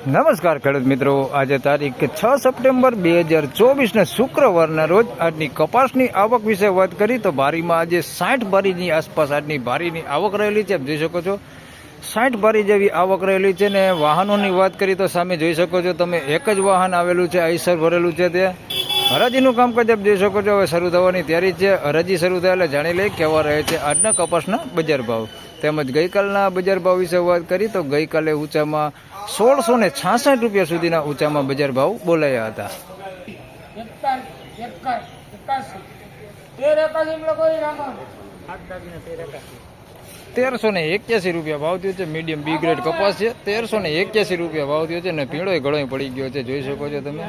નમસ્કાર ખેડૂત મિત્રો, આજે તારીખ 6 સપ્ટેમ્બર 2024 શુક્રવારના રોજ આજની કપાસની આવક વિશે વાત કરી તો બારીમાં આજે 60 બારીની આસપાસ આજની બારીની આવક રહેલી છે. જોઈ શકો છો 60 બારી જેવી આવક રહેલી છે. ને વાહનોની વાત કરી તો સામે જોઈ શકો છો તમે, એક જ વાહન આવેલું છે, આઈસર ભરેલું છે. તે હરાજીનું કામકાજ આપ જોઈ શકો છો હવે શરૂ થવાની તૈયારી છે. હરાજી શરૂ થાય એટલે જાણી લઈ કેવા રહે છે આજના કપાસના બજાર ભાવ. તેમજ ગઈકાલના બજાર ભાવ વિશે વાત કરી તો ગઈકાલે ઊંચામાં 1666 રૂપિયા સુધીના ઊંચામાં બજાર ભાવ બોલાયા હતા. 1381 રૂપિયા ભાવ થયો છે. મીડિયમ બી ગ્રેડ કપાસ છે, 1381 રૂપિયા ભાવ થયો છે. અને પીળો ઘણો પડી ગયો છે, જોઈ શકો છો તમે.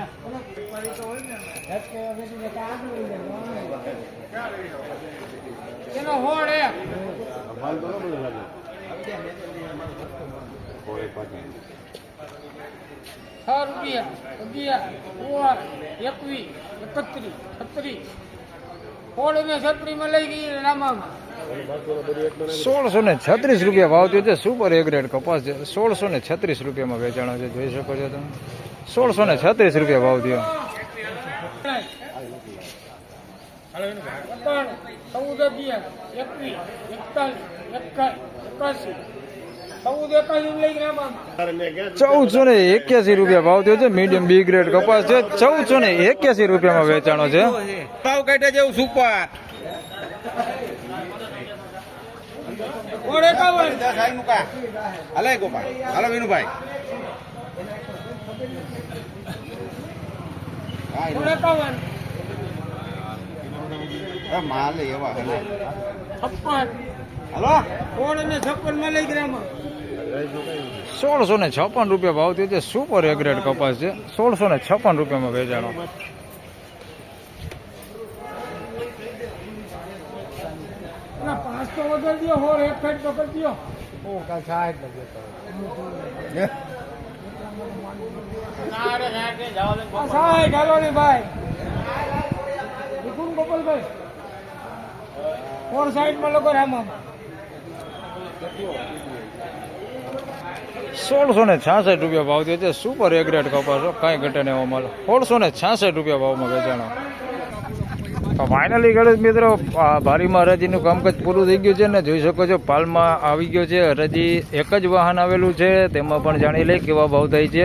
₹1636 રૂપિયા ભાવ થયો છે. સુપર એ ગ્રેડ કપાસ છે, 1636 રૂપિયામાં વેચાણો છે, જોઈ શકો છો તમે. 1636 રૂપિયા ભાવ થયો. ₹1481 રૂપિયા ભાવ થયો છે. મીડિયમ બી ગ્રેડ કપાસ છે, 1481 રૂપિયામાં વેચાણો છે. ભાવ કાઢ્યા જેવું સુપર હાલે ગોપાલ, હાલો વિનુભાઈ. માલ એવા હાલો 1656 રૂપિયા ભાવ થયો છે. સુપર એ ગ્રેડ કપાસ છે, 1656 રૂપિયામાં વેચાણો. ₹1666 રૂપિયા ભાવ થયો છે. સુપર એ ગ્રેડ કપાસ, કાંઈ ઘટે નહીં એવો માલ. 1666 રૂપિયા ભાવમાં વેચાણો. તો ફાઇનલી ખેડૂત મિત્રો, બારીમાં હરાજીનું કામકાજ પૂરું થઈ ગયું છે. ને જોઈ શકો છો પાલમાં આવી ગયો છે. હરાજી એક જ વાહન આવેલું છે, તેમાં પણ જાણી લઈ કેવા ભાવ થાય છે.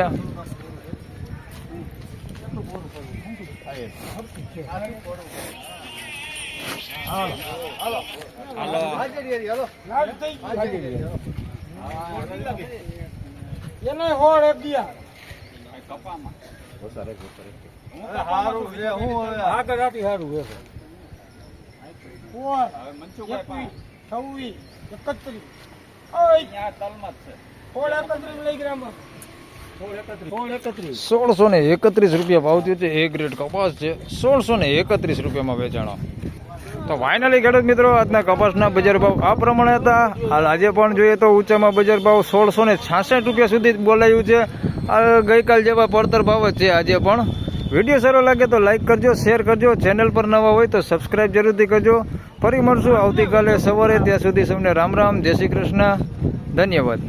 ₹1631 રૂપિયા ભાવ થયો છે. એ ગ્રેડ કપાસ છે, 1631 રૂપિયામાં વેચાણો. તો ફાઇનલી ખેડૂત મિત્રો, આજના કપાસના બજાર ભાવ આ પ્રમાણે હતા. હાલ આજે પણ જોઈએ તો ઊંચામાં બજાર ભાવ 1666 રૂપિયા સુધી બોલાયું છે. ગઈકાલ જેવા પડતર ભાવ જ છે આજે પણ. વિડીયો સારો લાગે તો લાઈક કરજો, શેર કરજો. ચેનલ પર નવા હોય તો સબસ્ક્રાઈબ જરૂરથી કરજો. ફરી મળશું આવતીકાલે સવારે. ત્યાં સુધી સૌને રામ રામ, જય શ્રી કૃષ્ણ, ધન્યવાદ.